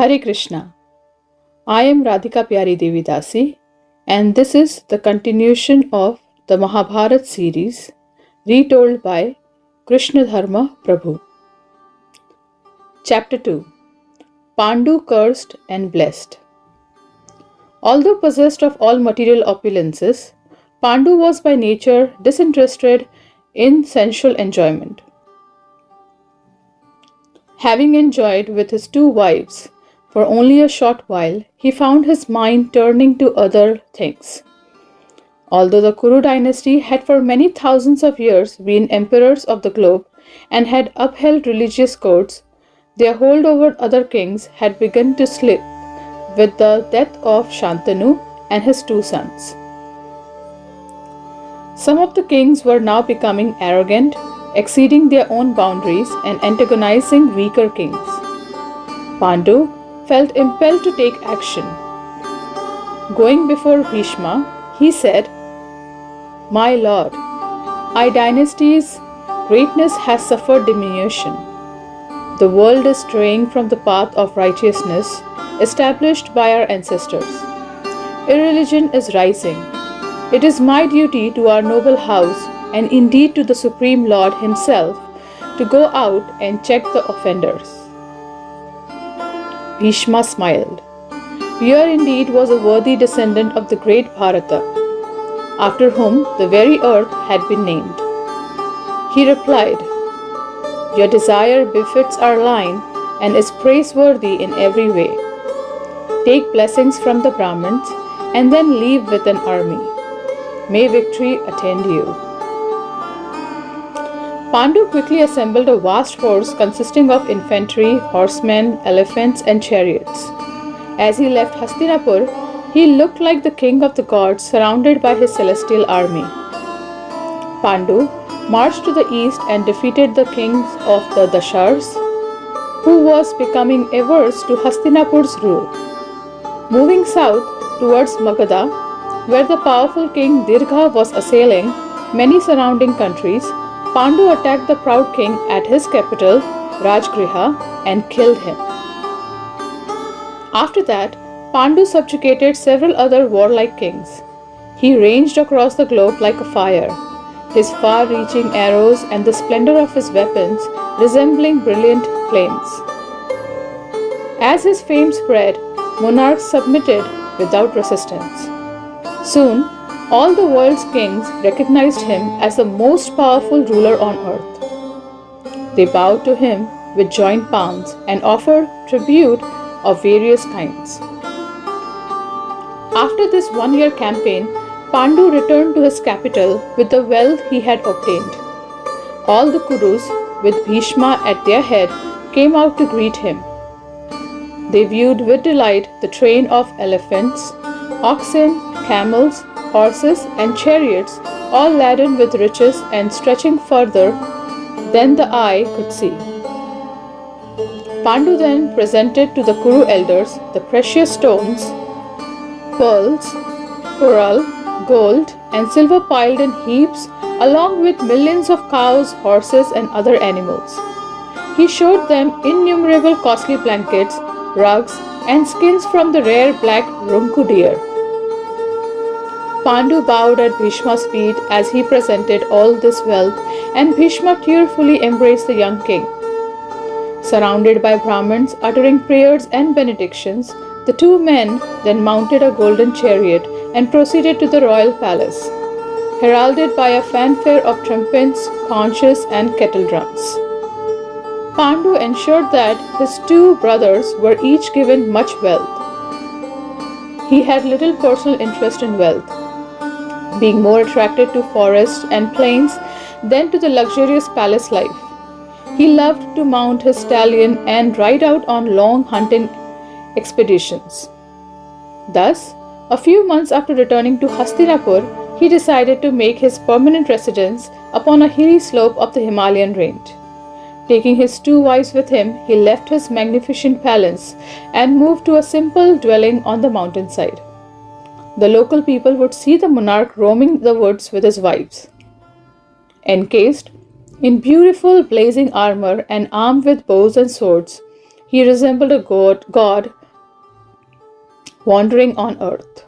Hare Krishna. I am Radhika Pyari Devi Dasi, and this is the continuation of the Mahabharat series retold by Krishna Dharma Prabhu. Chapter 2 Pandu Cursed and Blessed. Although possessed of all material opulences, Pandu was by nature disinterested in sensual enjoyment. Having enjoyed with his two wives for only a short while, he found his mind turning to other things. Although the Kuru dynasty had for many thousands of years been emperors of the globe and had upheld religious codes, their hold over other kings had begun to slip with the death of Shantanu and his two sons. Some of the kings were now becoming arrogant, exceeding their own boundaries and antagonizing weaker kings. Pandu felt impelled to take action. Going before Bhishma, he said, "My lord, our dynasty's greatness has suffered diminution. The world is straying from the path of righteousness established by our ancestors. Irreligion is rising. It is my duty to our noble house and indeed to the Supreme Lord himself to go out and check the offenders." Bhishma smiled. Here indeed was a worthy descendant of the great Bharata, after whom the very earth had been named. He replied, "Your desire befits our line and is praiseworthy in every way. Take blessings from the Brahmins and then leave with an army. May victory attend you." Pandu quickly assembled a vast force consisting of infantry, horsemen, elephants, and chariots. As he left Hastinapur, he looked like the king of the gods surrounded by his celestial army. Pandu marched to the east and defeated the kings of the Dashars, who was becoming averse to Hastinapur's rule. Moving south towards Magadha, where the powerful king Dirgha was assailing many surrounding countries, Pandu attacked the proud king at his capital, Rajgriha, and killed him. After that, Pandu subjugated several other warlike kings. He ranged across the globe like a fire, his far-reaching arrows and the splendor of his weapons resembling brilliant flames. As his fame spread, monarchs submitted without resistance. Soon, all the world's kings recognized him as the most powerful ruler on earth. They bowed to him with joined palms and offered tribute of various kinds. After this one-year campaign, Pandu returned to his capital with the wealth he had obtained. All the Kurus, with Bhishma at their head, came out to greet him. They viewed with delight the train of elephants, oxen, camels, horses, and chariots, all laden with riches and stretching further than the eye could see. Pandu then presented to the Kuru elders the precious stones, pearls, coral, gold, and silver piled in heaps, along with millions of cows, horses, and other animals. He showed them innumerable costly blankets, rugs, and skins from the rare black Runku deer. Pandu bowed at Bhishma's feet as he presented all this wealth, and Bhishma tearfully embraced the young king. Surrounded by Brahmins uttering prayers and benedictions, the two men then mounted a golden chariot and proceeded to the royal palace, heralded by a fanfare of trumpets, conches, and kettle drums. Pandu ensured that his two brothers were each given much wealth. He had little personal interest in wealth, being more attracted to forests and plains than to the luxurious palace life. He loved to mount his stallion and ride out on long hunting expeditions. Thus, a few months after returning to Hastinapur, he decided to make his permanent residence upon a hilly slope of the Himalayan range. Taking his two wives with him, he left his magnificent palace and moved to a simple dwelling on the mountainside. The local people would see the monarch roaming the woods with his wives. Encased in beautiful blazing armor and armed with bows and swords, He resembled a god wandering on earth.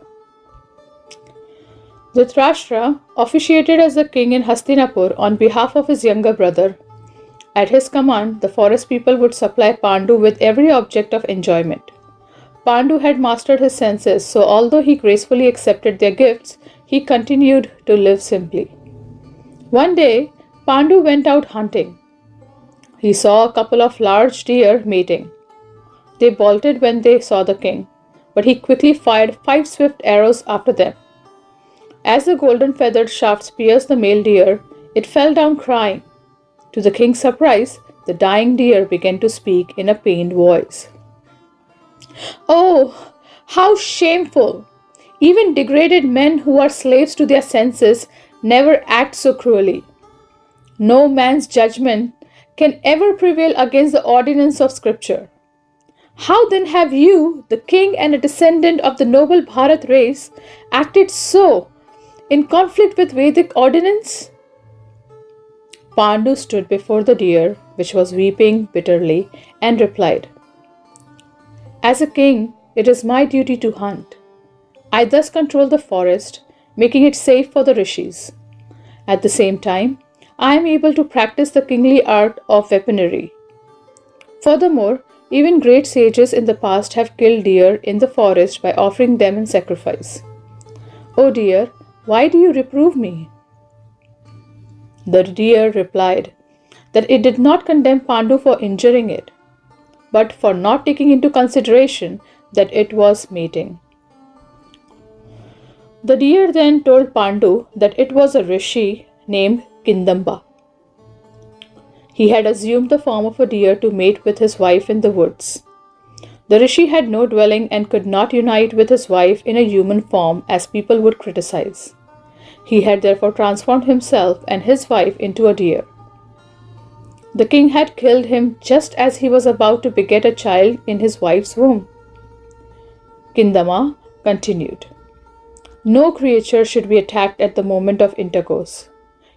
Dhritarashtra officiated as the king in Hastinapur on behalf of his younger brother. At his command, the forest people would supply Pandu with every object of enjoyment. Pandu had mastered his senses, so although he gracefully accepted their gifts, he continued to live simply. One day, Pandu went out hunting. He saw a couple of large deer mating. They bolted when they saw the king, but he quickly fired 5 swift arrows after them. As the golden feathered shafts pierced the male deer, it fell down crying. To the king's surprise, the dying deer began to speak in a pained voice. Oh, how shameful! Even degraded men who are slaves to their senses never act so cruelly. No man's judgment can ever prevail against the ordinance of Scripture. How then have you, the king and a descendant of the noble Bharat race, acted so in conflict with Vedic ordinance? Pandu stood before the deer, which was weeping bitterly, and replied, As a king, it is my duty to hunt. I thus control the forest, making it safe for the rishis. At the same time, I am able to practice the kingly art of weaponry. Furthermore, even great sages in the past have killed deer in the forest by offering them in sacrifice. O deer, why do you reprove me? The deer replied that it did not condemn Pandu for injuring it, but for not taking into consideration that it was mating. The deer then told Pandu that it was a rishi named Kindamba. He had assumed the form of a deer to mate with his wife in the woods. The rishi had no dwelling and could not unite with his wife in a human form as people would criticize. He had therefore transformed himself and his wife into a deer. The king had killed him just as he was about to beget a child in his wife's womb. Kindama continued, No creature should be attacked at the moment of intercourse.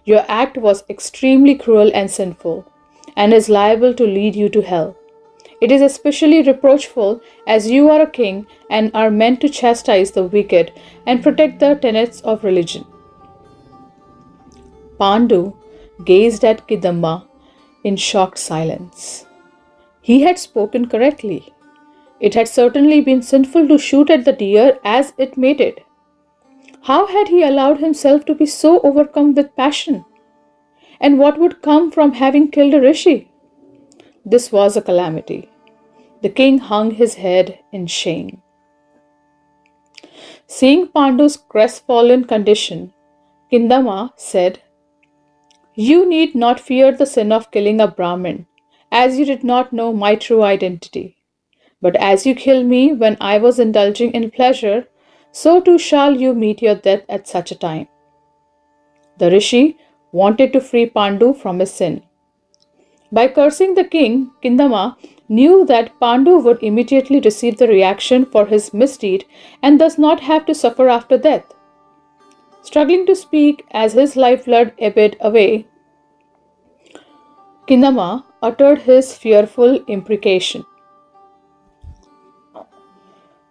Your act was extremely cruel and sinful, and is liable to lead you to hell. It is especially reproachful as you are a king and are meant to chastise the wicked and protect the tenets of religion. Pandu gazed at Kidamba in shocked silence. He had spoken correctly. It had certainly been sinful to shoot at the deer as it mated. How had he allowed himself to be so overcome with passion? And what would come from having killed a rishi? This was a calamity. The king hung his head in shame. Seeing Pandu's crestfallen condition, Kindama said, You need not fear the sin of killing a Brahmin, as you did not know my true identity. But as you killed me when I was indulging in pleasure, so too shall you meet your death at such a time. The rishi wanted to free Pandu from his sin. By cursing the king, Kindama knew that Pandu would immediately receive the reaction for his misdeed and thus not have to suffer after death. Struggling to speak as his lifeblood ebbed away, Kindama uttered his fearful imprecation.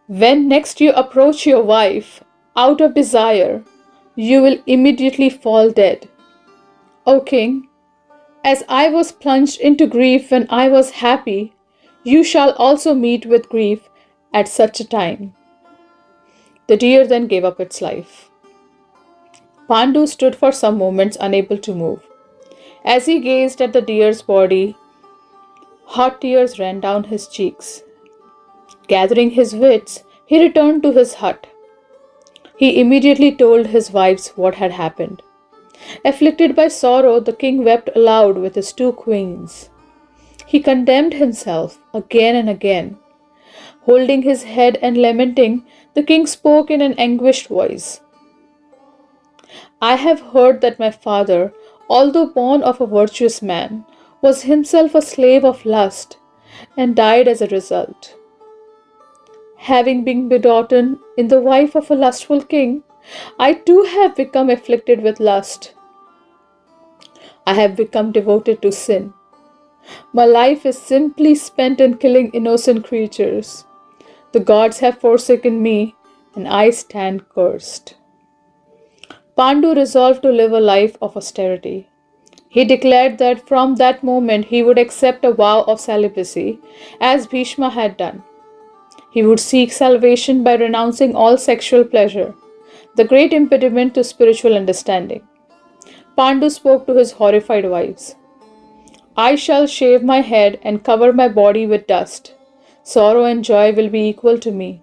When next you approach your wife out of desire, you will immediately fall dead. O king, as I was plunged into grief when I was happy, you shall also meet with grief at such a time. The deer then gave up its life. Pandu stood for some moments unable to move. As he gazed at the deer's body, hot tears ran down his cheeks. Gathering his wits, he returned to his hut. He immediately told his wives what had happened. Afflicted by sorrow, the king wept aloud with his 2 queens. He condemned himself again and again. Holding his head and lamenting, the king spoke in an anguished voice. I have heard that my father, although born of a virtuous man, was himself a slave of lust and died as a result. Having been begotten in the wife of a lustful king, I too have become afflicted with lust. I have become devoted to sin. My life is simply spent in killing innocent creatures. The gods have forsaken me, and I stand cursed. Pandu resolved to live a life of austerity. He declared that from that moment he would accept a vow of celibacy, as Bhishma had done. He would seek salvation by renouncing all sexual pleasure, the great impediment to spiritual understanding. Pandu spoke to his horrified wives. I shall shave my head and cover my body with dust. Sorrow and joy will be equal to me.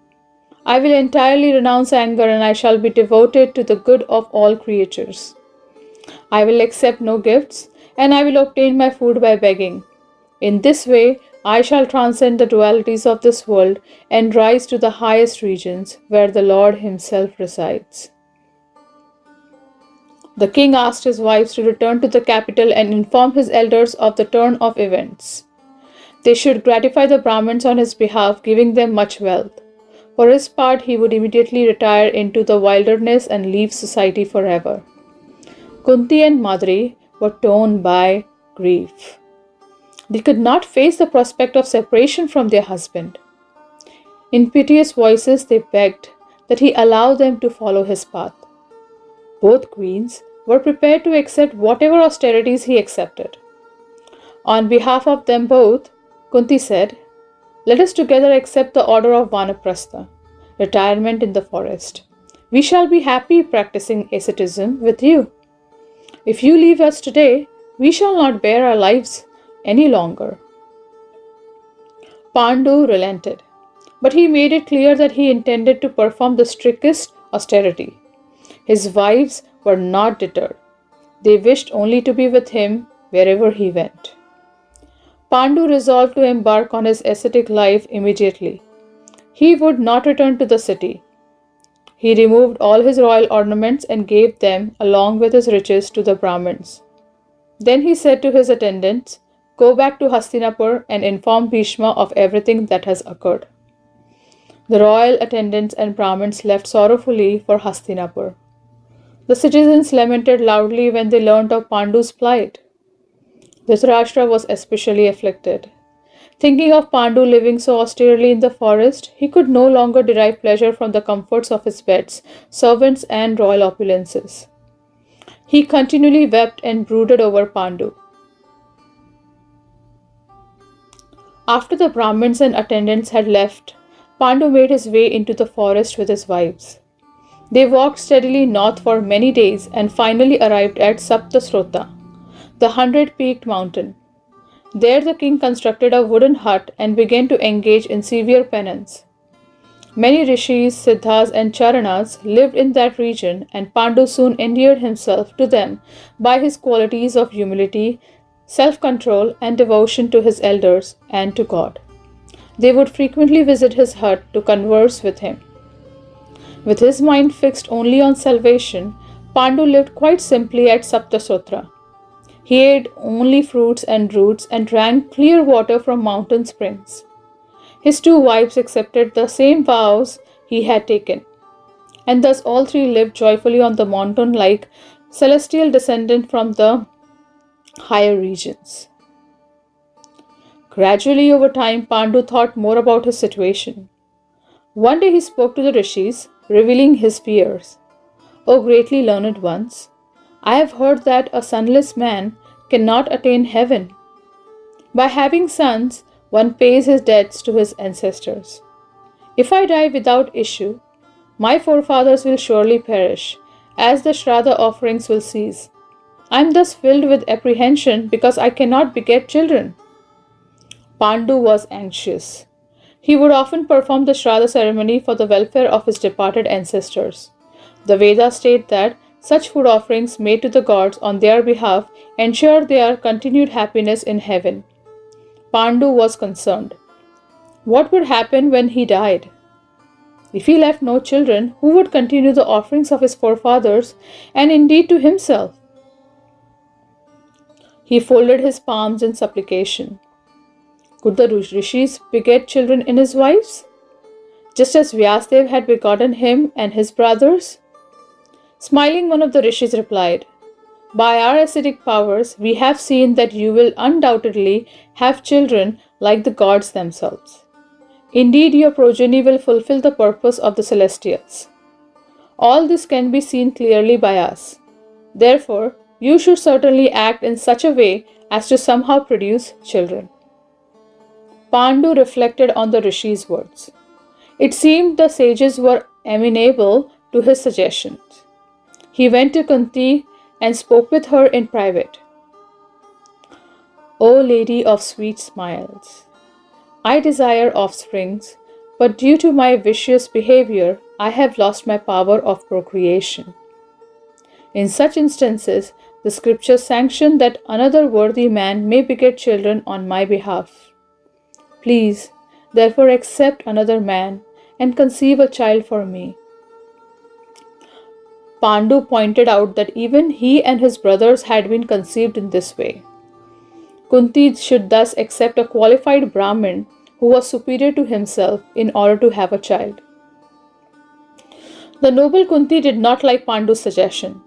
I will entirely renounce anger and I shall be devoted to the good of all creatures. I will accept no gifts and I will obtain my food by begging. In this way, I shall transcend the dualities of this world and rise to the highest regions where the Lord Himself resides. The king asked his wives to return to the capital and inform his elders of the turn of events. They should gratify the Brahmins on his behalf, giving them much wealth. For his part, he would immediately retire into the wilderness and leave society forever. Kunti and Madri were torn by grief. They could not face the prospect of separation from their husband. In piteous voices, they begged that he allow them to follow his path. Both queens were prepared to accept whatever austerities he accepted. On behalf of them both, Kunti said, let us together accept the order of Vanaprastha, retirement in the forest. We shall be happy practicing asceticism with you. If you leave us today, we shall not bear our lives any longer. Pandu relented, but he made it clear that he intended to perform the strictest austerity. His wives were not deterred. They wished only to be with him wherever he went. Pandu resolved to embark on his ascetic life immediately. He would not return to the city. He removed all his royal ornaments and gave them, along with his riches, to the Brahmins. Then he said to his attendants, go back to Hastinapur and inform Bhishma of everything that has occurred. The royal attendants and Brahmins left sorrowfully for Hastinapur. The citizens lamented loudly when they learnt of Pandu's plight. Dhritarashtra was especially afflicted. Thinking of Pandu living so austerely in the forest, he could no longer derive pleasure from the comforts of his beds, servants, and royal opulences. He continually wept and brooded over Pandu. After the Brahmins and attendants had left, Pandu made his way into the forest with his wives. They walked steadily north for many days and finally arrived at Saptasrota, the 100-peaked mountain. There the king constructed a wooden hut and began to engage in severe penance. Many rishis, siddhas and charanas lived in that region, and Pandu soon endeared himself to them by his qualities of humility, self-control and devotion to his elders and to God. They would frequently visit his hut to converse with him. With his mind fixed only on salvation, Pandu lived quite simply at Saptasrota. He ate only fruits and roots and drank clear water from mountain springs. His two wives accepted the same vows he had taken, and thus all three lived joyfully on the mountain like celestial descendant from the higher regions. Gradually over time, Pandu thought more about his situation. One day he spoke to the rishis, revealing his fears. O greatly learned ones, I have heard that a sonless man cannot attain heaven. By having sons, one pays his debts to his ancestors. If I die without issue, my forefathers will surely perish, as the Shraddha offerings will cease. I am thus filled with apprehension because I cannot beget children. Pandu was anxious. He would often perform the Shraddha ceremony for the welfare of his departed ancestors. The Vedas state that such food offerings made to the gods on their behalf ensure their continued happiness in heaven. Pandu was concerned. What would happen when he died? If he left no children, who would continue the offerings of his forefathers and indeed to himself? He folded his palms in supplication. Could the rishis beget children in his wives, just as Vyasdev had begotten him and his brothers? Smiling, one of the rishis replied, By our ascetic powers, we have seen that you will undoubtedly have children like the gods themselves. Indeed, your progeny will fulfill the purpose of the celestials. All this can be seen clearly by us. Therefore, you should certainly act in such a way as to somehow produce children. Pandu reflected on the Rishi's words. It seemed the sages were amenable to his suggestions. He went to Kunti and spoke with her in private. O lady of sweet smiles, I desire offsprings, but due to my vicious behavior, I have lost my power of procreation. In such instances, the scriptures sanction that another worthy man may beget children on my behalf. Please, therefore, accept another man and conceive a child for me. Pandu pointed out that even he and his brothers had been conceived in this way. Kunti should thus accept a qualified Brahmin who was superior to himself in order to have a child. The noble Kunti did not like Pandu's suggestion.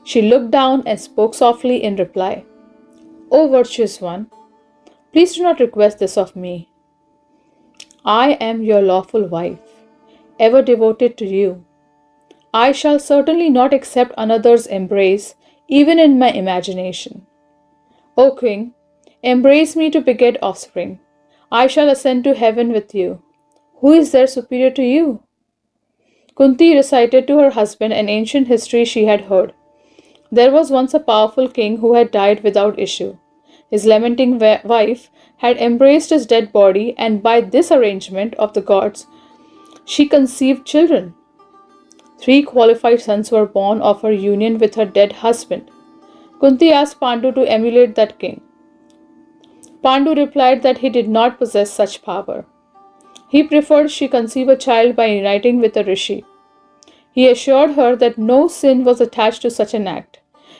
She looked down and spoke softly in reply. O virtuous one, please do not request this of me. I am your lawful wife, ever devoted to you. I shall certainly not accept another's embrace, even in my imagination. O king, embrace me to beget offspring. I shall ascend to heaven with you. Who is there superior to you? Kunti recited to her husband an ancient history she had heard. There was once a powerful king who had died without issue. His lamenting wife had embraced his dead body, and by this arrangement of the gods, she conceived children. 3 qualified sons were born of her union with her dead husband. Kunti asked Pandu to emulate that king. Pandu replied that he did not possess such power. He preferred she conceive a child by uniting with a rishi. He assured her that no sin was attached to such an act.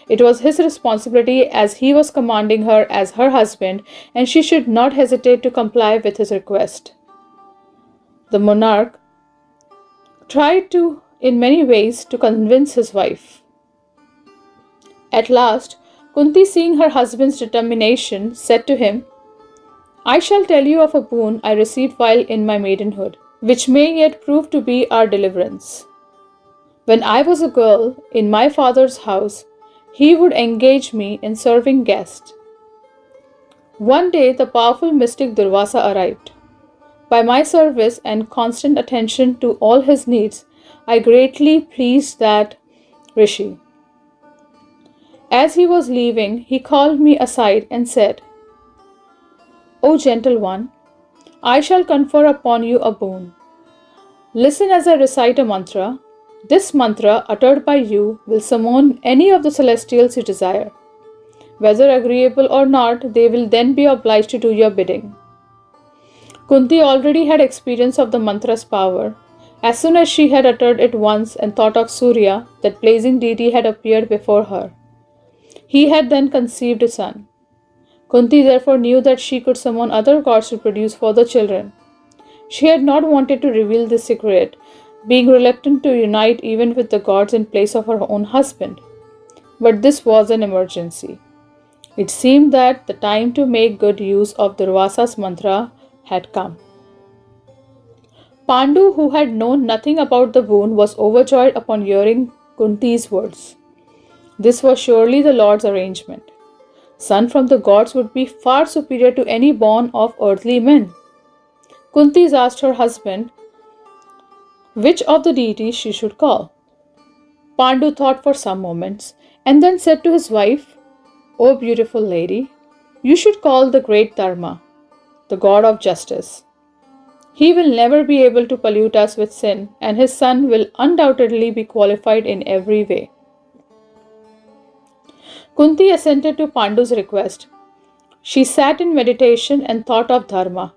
It was his responsibility as he was commanding her as her husband, and she should not hesitate to comply with his request. The monarch tried in many ways to convince his wife. At last, Kunti, seeing her husband's determination, said to him, I shall tell you of a boon I received while in my maidenhood, which may yet prove to be our deliverance. When I was a girl in my father's house, he would engage me in serving guests. One day, the powerful mystic Durvasa arrived. By my service and constant attention to all his needs, I greatly pleased that rishi. As he was leaving, he called me aside and said, O gentle one, I shall confer upon you a boon. Listen as I recite a mantra. This mantra, uttered by you, will summon any of the celestials you desire. Whether agreeable or not, they will then be obliged to do your bidding. Kunti already had experience of the mantra's power. As soon as she had uttered it once and thought of Surya, that blazing deity had appeared before her. He had then conceived a son. Kunti therefore knew that she could summon other gods to produce further children. She had not wanted to reveal this secret, being reluctant to unite even with the gods in place of her own husband. But this was an emergency. It seemed that the time to make good use of Durvasa's mantra had come. Pandu, who had known nothing about the boon, was overjoyed upon hearing Kunti's words. This was surely the Lord's arrangement. Son from the gods would be far superior to any born of earthly men. Kunti asked her husband which of the deities she should call. Pandu thought for some moments and then said to his wife, O beautiful lady, you should call the great Dharma, the god of justice. He will never be able to pollute us with sin, and his son will undoubtedly be qualified in every way. Kunti assented to Pandu's request. She sat in meditation and thought of Dharma,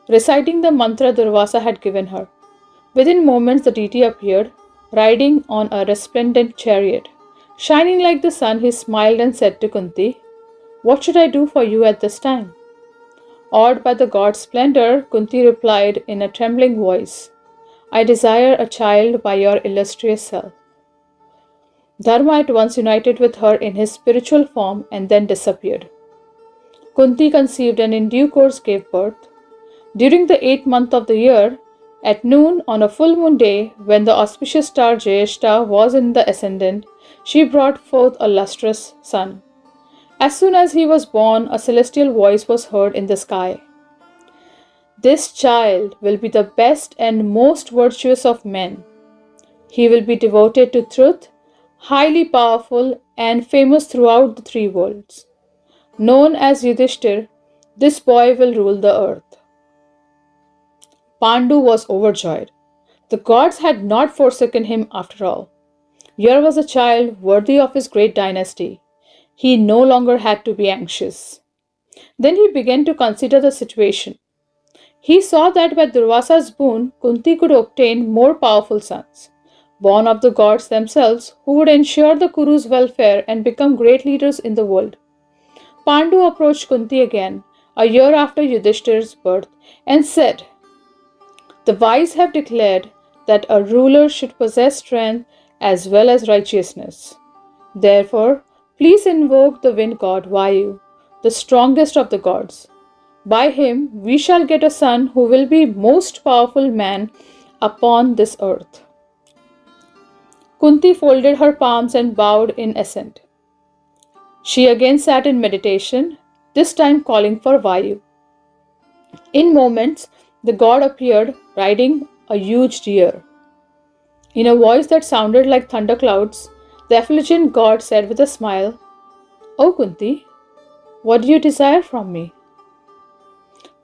reciting the mantra Durvasa had given her. Within moments, the deity appeared, riding on a resplendent chariot. Shining like the sun, he smiled and said to Kunti, What should I do for you at this time? Awed by the god's splendor, Kunti replied in a trembling voice, I desire a child by your illustrious self. Dharma at once united with her in his spiritual form and then disappeared. Kunti conceived and in due course gave birth. During the 8th month of the year, at noon on a full moon day, when the auspicious star Jyeshta was in the ascendant, she brought forth a lustrous son. As soon as he was born, a celestial voice was heard in the sky. This child will be the best and most virtuous of men. He will be devoted to truth, highly powerful, and famous throughout the three worlds. Known as Yudhishthir, this boy will rule the earth. Pandu was overjoyed. The gods had not forsaken him after all. Here was a child worthy of his great dynasty. He no longer had to be anxious. Then he began to consider the situation. He saw that by Durvasa's boon, Kunti could obtain more powerful sons, born of the gods themselves, who would ensure the Kuru's welfare and become great leaders in the world. Pandu approached Kunti again, a year after Yudhishthir's birth, and said, "The wise have declared that a ruler should possess strength as well as righteousness. Therefore, please invoke the wind god Vayu, the strongest of the gods. By him we shall get a son who will be most powerful man upon this earth." Kunti folded her palms and bowed in assent. She again sat in meditation, this time calling for Vayu. In moments, the god appeared riding a huge deer. In a voice that sounded like thunderclouds, the effulgent god said with a smile, "O Kunti, what do you desire from me?"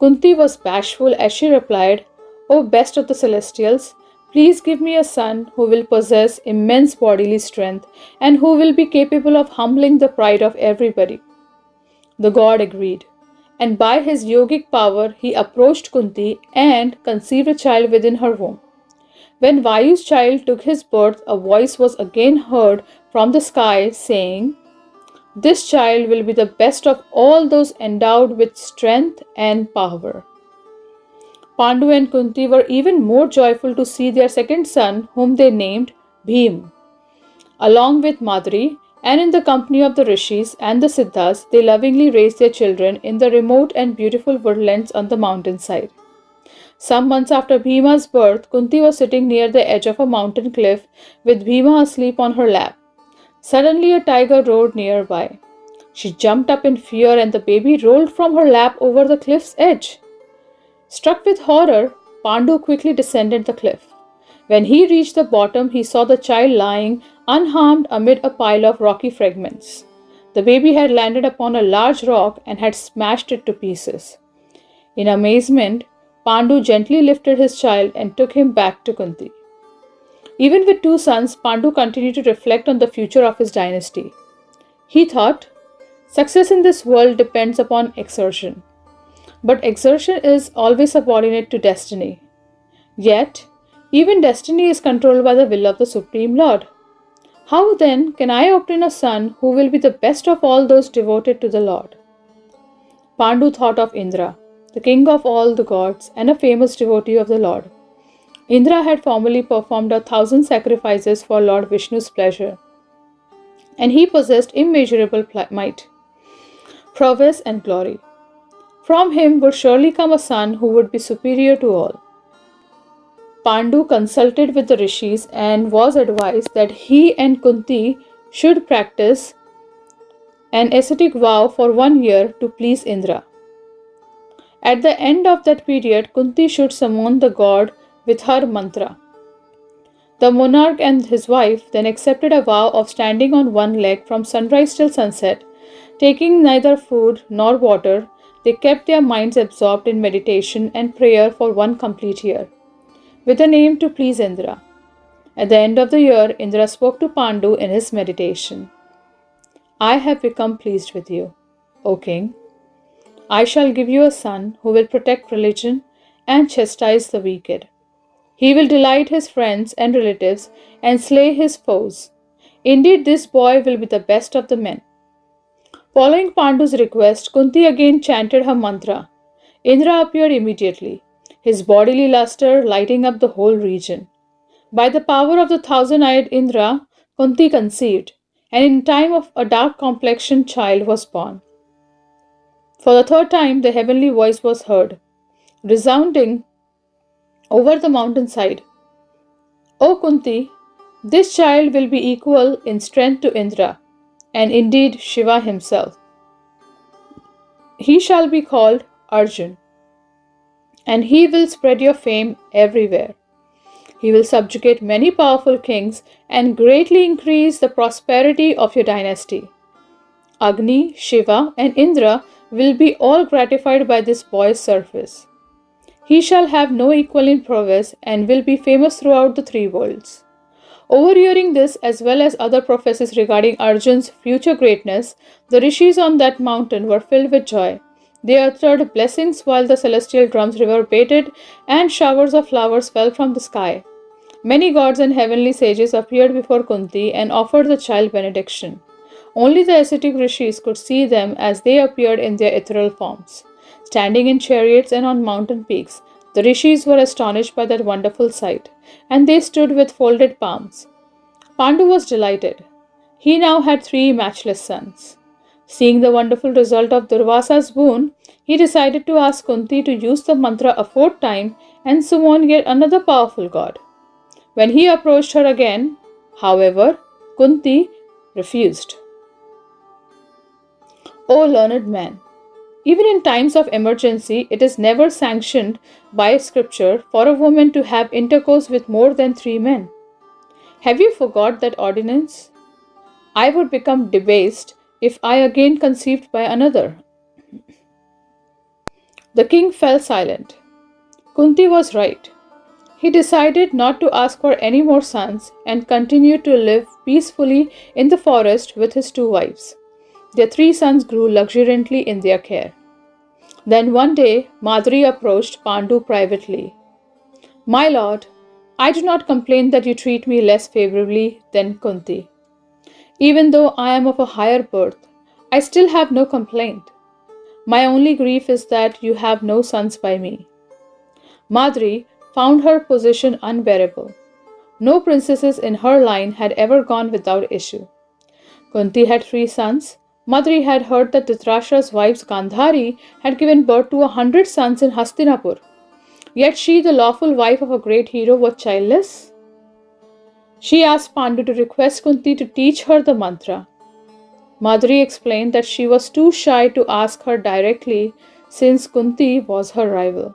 Kunti was bashful as she replied, "O best of the celestials, please give me a son who will possess immense bodily strength and who will be capable of humbling the pride of everybody." The god agreed, and by his yogic power he approached Kunti and conceived a child within her womb. When Vayu's child took his birth, a voice was again heard from the sky saying, "This child will be the best of all those endowed with strength and power." Pandu and Kunti were even more joyful to see their second son, whom they named Bhim. Along with Madri, and in the company of the rishis and the siddhas, they lovingly raised their children in the remote and beautiful woodlands on the mountainside. Some months after Bhima's birth, Kunti was sitting near the edge of a mountain cliff with Bhima asleep on her lap. Suddenly, a tiger roared nearby. She jumped up in fear and the baby rolled from her lap over the cliff's edge. Struck with horror, Pandu quickly descended the cliff. When he reached the bottom, he saw the child lying unharmed amid a pile of rocky fragments. The baby had landed upon a large rock and had smashed it to pieces. In amazement, Pandu gently lifted his child and took him back to Kunti. Even with two sons, Pandu continued to reflect on the future of his dynasty. He thought, "Success in this world depends upon exertion. But exertion is always subordinate to destiny. Yet, even destiny is controlled by the will of the Supreme Lord. How then can I obtain a son who will be the best of all those devoted to the Lord?" Pandu thought of Indra, the king of all the gods and a famous devotee of the Lord. Indra had formerly performed 1,000 sacrifices for Lord Vishnu's pleasure, and he possessed immeasurable might, prowess, and glory. From him would surely come a son who would be superior to all. Pandu consulted with the rishis and was advised that he and Kunti should practice an ascetic vow for 1 year to please Indra. At the end of that period, Kunti should summon the god with her mantra. The monarch and his wife then accepted a vow of standing on one leg from sunrise till sunset, taking neither food nor water. They kept their minds absorbed in meditation and prayer for 1 complete year, with an aim to please Indra. At the end of the year, Indra spoke to Pandu in his meditation. "I have become pleased with you, O king. I shall give you a son who will protect religion and chastise the wicked. He will delight his friends and relatives and slay his foes. Indeed, this boy will be the best of the men." Following Pandu's request, Kunti again chanted her mantra. Indra appeared immediately, his bodily luster lighting up the whole region. By the power of the thousand-eyed Indra, Kunti conceived, and in time of a dark complexioned child was born. For the third time the heavenly voice was heard, resounding over the mountainside. O Kunti, this child will be equal in strength to Indra, and indeed Shiva himself. He shall be called Arjun, and he will spread your fame everywhere. He will subjugate many powerful kings and greatly increase the prosperity of your dynasty. Agni, Shiva, and Indra will be all gratified by this boy's service. He shall have no equal in prowess and will be famous throughout the three worlds. Overhearing this, as well as other prophecies regarding Arjun's future greatness, the rishis on that mountain were filled with joy. They uttered blessings while the celestial drums reverberated and showers of flowers fell from the sky. Many gods and heavenly sages appeared before Kunti and offered the child benediction. Only the ascetic rishis could see them as they appeared in their ethereal forms. Standing in chariots and on mountain peaks, the rishis were astonished by that wonderful sight, and they stood with folded palms. Pandu was delighted. He now had three matchless sons. Seeing the wonderful result of Durvasa's boon, he decided to ask Kunti to use the mantra a fourth time and summon yet another powerful god. When he approached her again, however, Kunti refused. O learned man, even in times of emergency, it is never sanctioned by scripture for a woman to have intercourse with more than three men. Have you forgot that ordinance? I would become debased if I again conceived by another. The king fell silent. Kunti was right. He decided not to ask for any more sons and continued to live peacefully in the forest with his two wives. Their three sons grew luxuriantly in their care. Then one day, Madri approached Pandu privately. My lord, I do not complain that you treat me less favorably than Kunti. Even though I am of a higher birth, I still have no complaint. My only grief is that you have no sons by me. Madri found her position unbearable. No princesses in her line had ever gone without issue. Kunti had three sons. Madri had heard that Dhritarashtra's wife Gandhari had given birth to 100 sons in Hastinapur. Yet she, the lawful wife of a great hero, was childless. She asked Pandu to request Kunti to teach her the mantra. Madhuri explained that she was too shy to ask her directly since Kunti was her rival.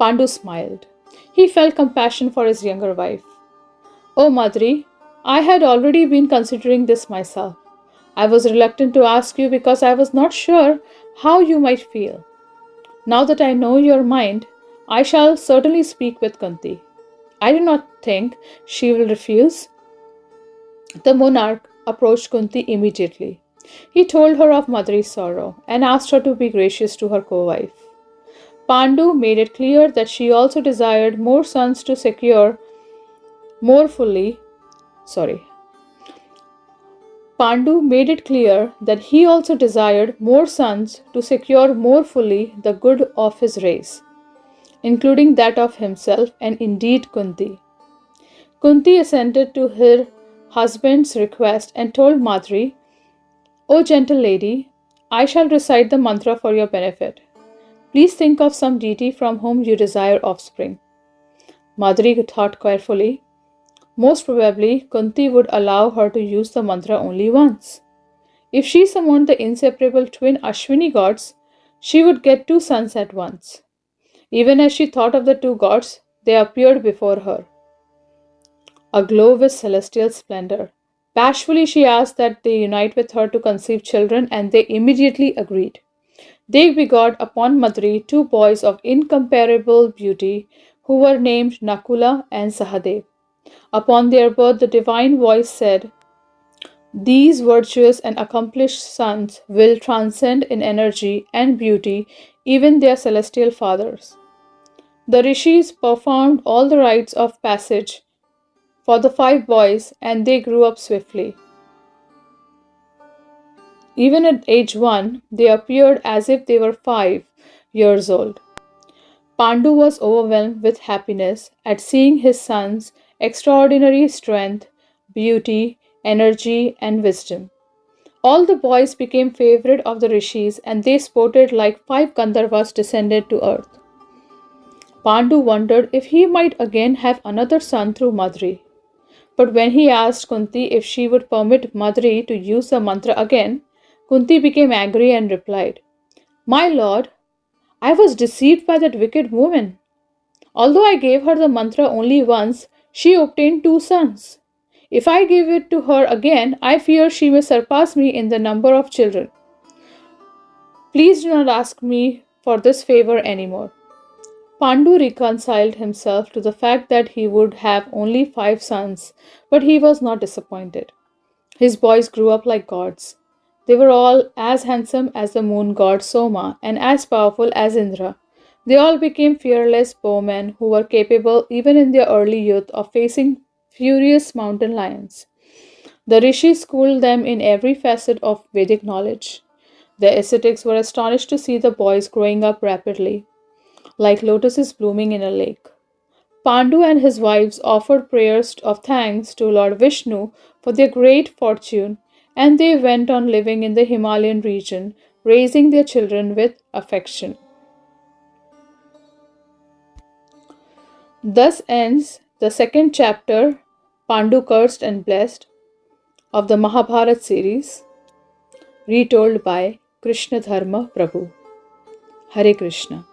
Pandu smiled. He felt compassion for his younger wife. Oh, Madhuri, I had already been considering this myself. I was reluctant to ask you because I was not sure how you might feel. Now that I know your mind, I shall certainly speak with Kunti. I do not think she will refuse. The monarch approached Kunti immediately. He told her of Madri's sorrow and asked her to be gracious to her co-wife. Pandu made it clear that she also desired more sons to secure more fully. Sorry. Pandu made it clear that he also desired more sons to secure more fully the good of his race, including that of himself and indeed Kunti. Kunti assented to her husband's request and told Madri, O gentle lady, I shall recite the mantra for your benefit. Please think of some deity from whom you desire offspring. Madri thought carefully. Most probably, Kunti would allow her to use the mantra only once. If she summoned the inseparable twin Ashwini gods, she would get two sons at once. Even as she thought of the two gods, they appeared before her, aglow with celestial splendor. Bashfully, she asked that they unite with her to conceive children, and they immediately agreed. They begot upon Madri two boys of incomparable beauty, who were named Nakula and Sahadev. Upon their birth, the divine voice said, these virtuous and accomplished sons will transcend in energy and beauty even their celestial fathers. The rishis performed all the rites of passage for the five boys, and they grew up swiftly. Even at age 1, they appeared as if they were 5 years old. Pandu was overwhelmed with happiness at seeing his son's extraordinary strength, beauty, energy, and wisdom. All the boys became favorite of the rishis and they sported like five Gandharvas descended to earth. Pandu wondered if he might again have another son through Madri. But when he asked Kunti if she would permit Madri to use the mantra again, Kunti became angry and replied, "My lord, I was deceived by that wicked woman. Although I gave her the mantra only once, she obtained two sons. If I give it to her again, I fear she may surpass me in the number of children. Please do not ask me for this favor anymore." Pandu reconciled himself to the fact that he would have only five sons, but he was not disappointed. His boys grew up like gods. They were all as handsome as the moon god Soma and as powerful as Indra. They all became fearless bowmen who were capable, even in their early youth, of facing furious mountain lions. The rishis schooled them in every facet of Vedic knowledge. The ascetics were astonished to see the boys growing up rapidly, like lotuses blooming in a lake. Pandu and his wives offered prayers of thanks to Lord Vishnu for their great fortune, and they went on living in the Himalayan region, raising their children with affection. Thus ends the second chapter, Pandu Cursed and Blessed, of the Mahabharat series, retold by Krishna Dharma Prabhu. Hare Krishna.